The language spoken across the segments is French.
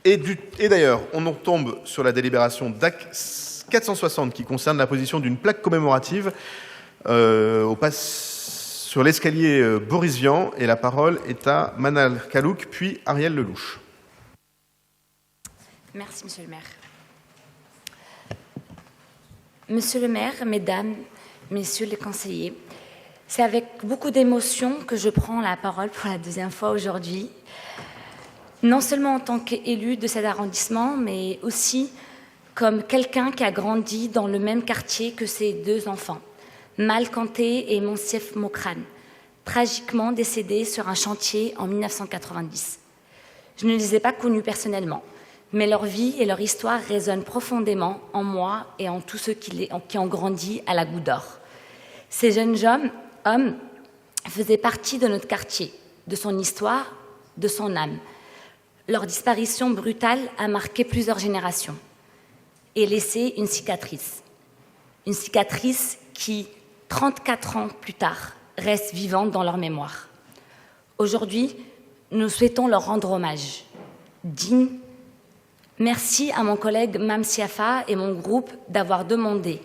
Et d'ailleurs, on en tombe sur la délibération DAC 460 qui concerne la position d'une plaque commémorative sur l'escalier Boris Vian. Et la parole est à Manal Kalouk, puis Ariel Lelouch. Merci, Monsieur le maire. Monsieur le maire, mesdames, messieurs les conseillers, c'est avec beaucoup d'émotion que je prends la parole pour la deuxième fois aujourd'hui, non seulement en tant qu'élue de cet arrondissement, mais aussi comme quelqu'un qui a grandi dans le même quartier que ses deux enfants, Mal Kanté et Monsief Mokrane, tragiquement décédés sur un chantier en 1990. Je ne les ai pas connus personnellement, mais leur vie et leur histoire résonnent profondément en moi et en tous ceux qui ont grandi à la Goutte d'Or. Ces jeunes hommes faisaient partie de notre quartier, de son histoire, de son âme. Leur disparition brutale a marqué plusieurs générations et laissé une cicatrice qui, 34 ans plus tard, reste vivante dans leur mémoire. Aujourd'hui, nous souhaitons leur rendre hommage, digne. Merci à mon collègue Mam Siafa et mon groupe d'avoir demandé,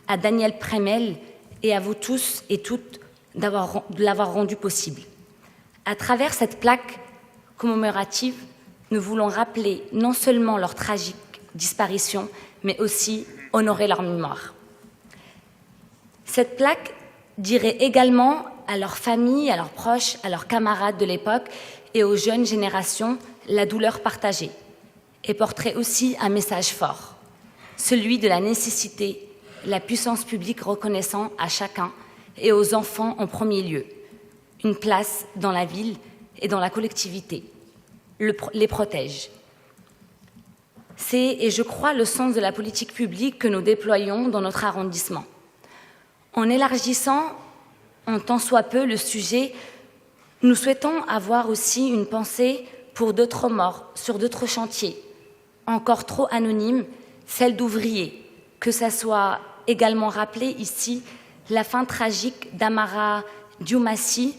à Daniel Premel et à vous tous et toutes de l'avoir rendu possible. À travers cette plaque commémorative, nous voulons rappeler non seulement leur tragique disparition, mais aussi honorer leur mémoire. Cette plaque dirait également à leurs familles, à leurs proches, à leurs camarades de l'époque et aux jeunes générations la douleur partagée et porterait aussi un message fort, celui de la nécessité, la puissance publique reconnaissant à chacun et aux enfants en premier lieu une place dans la ville et dans la collectivité, les protège. C'est, et je crois, le sens de la politique publique que nous déployons dans notre arrondissement. En élargissant en tant soit peu le sujet, nous souhaitons avoir aussi une pensée pour d'autres morts sur d'autres chantiers, encore trop anonymes, celle d'ouvriers, que ça soit également rappelé ici la fin tragique d'Amara Diomassi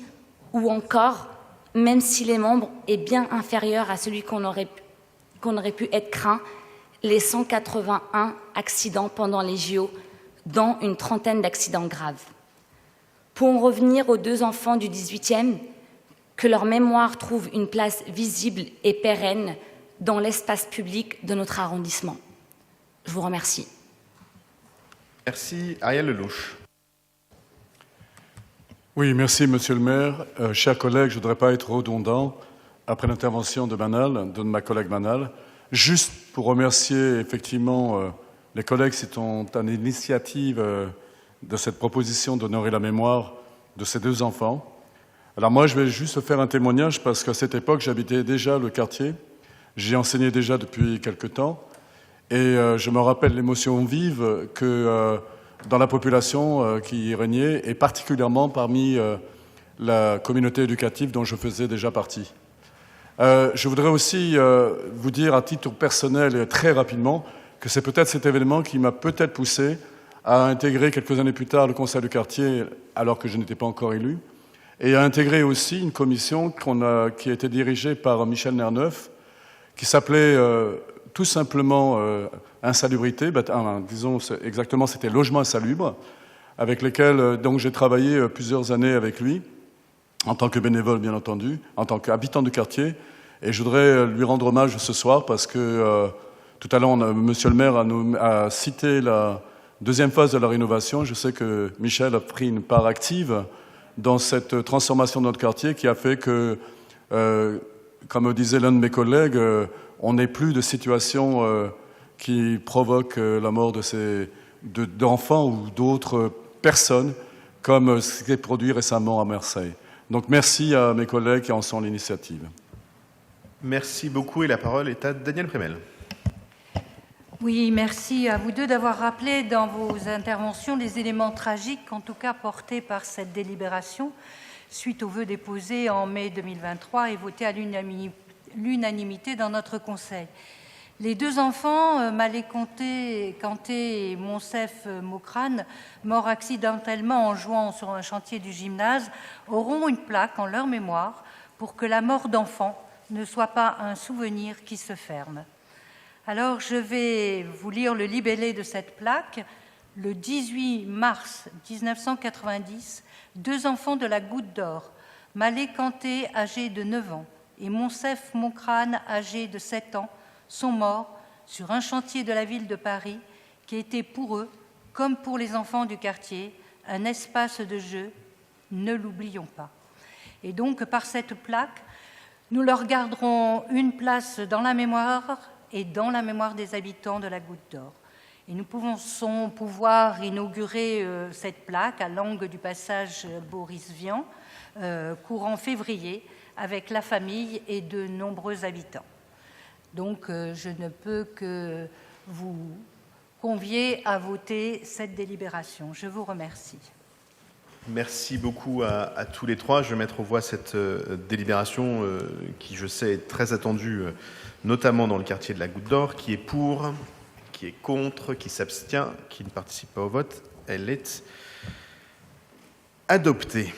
ou encore, même si les membres est bien inférieur à celui qu'on aurait pu être craint, les 181 accidents pendant les JO, dont une trentaine d'accidents graves. Pour en revenir aux deux enfants du 18e, que leur mémoire trouve une place visible et pérenne dans l'espace public de notre arrondissement. Je vous remercie. Merci. Ariel Lelouch. Oui, merci, Monsieur le maire. Chers collègues, je ne voudrais pas être redondant après l'intervention de ma collègue Manal, juste pour remercier effectivement les collègues qui sont à l'initiative de cette proposition d'honorer la mémoire de ces deux enfants. Alors moi, je vais juste faire un témoignage parce qu'à cette époque, j'habitais déjà le quartier. J'y enseignais déjà depuis quelque temps. Et je me rappelle l'émotion vive que dans la population qui y régnait, et particulièrement parmi la communauté éducative dont je faisais déjà partie. Je voudrais aussi vous dire à titre personnel et très rapidement que c'est peut-être cet événement qui m'a peut-être poussé à intégrer quelques années plus tard le conseil du quartier alors que je n'étais pas encore élu, et à intégrer aussi une commission qui a été dirigée par Michel Nerneuf, qui s'appelait tout simplement insalubrité, disons exactement c'était logement insalubre, avec lesquels donc j'ai travaillé plusieurs années avec lui, en tant que bénévole bien entendu, en tant qu'habitant du quartier, et je voudrais lui rendre hommage ce soir parce que tout à l'heure Monsieur le maire a cité la deuxième phase de la rénovation. Je sais que Michel a pris une part active dans cette transformation de notre quartier qui a fait que, comme disait l'un de mes collègues, on n'ait plus de situations qui provoquent la mort d'enfants ou d'autres personnes, comme ce qui s'est produit récemment à Marseille. Donc merci à mes collègues qui en sont l'initiative. Merci beaucoup et la parole est à Daniel Premel. Oui, merci à vous deux d'avoir rappelé dans vos interventions les éléments tragiques, en tout cas portés par cette délibération, suite aux vœux déposés en mai 2023 et votés à l'unanimité dans notre Conseil. Les deux enfants, Malé Kanté et Monsief Mokrane, morts accidentellement en jouant sur un chantier du gymnase, auront une plaque en leur mémoire pour que la mort d'enfants ne soit pas un souvenir qui se ferme. Alors je vais vous lire le libellé de cette plaque. Le 18 mars 1990, 2 enfants de la Goutte d'Or, Malé Kanté, âgé de 9 ans, et Monsef Moncrane, âgé de 7 ans, sont morts sur un chantier de la ville de Paris qui était pour eux, comme pour les enfants du quartier, un espace de jeu. Ne l'oublions pas. Et donc, par cette plaque, nous leur garderons une place dans la mémoire et dans la mémoire des habitants de la Goutte d'Or. Et nous pouvons pouvoir inaugurer cette plaque à l'angle du passage Boris Vian, courant février, avec la famille et de nombreux habitants. Donc, je ne peux que vous convier à voter cette délibération. Je vous remercie. Merci beaucoup à tous les trois. Je vais mettre aux voix cette délibération qui, je sais, est très attendue, notamment dans le quartier de la Goutte d'Or. Qui est pour, qui est contre, qui s'abstient, qui ne participe pas au vote. Elle est adoptée.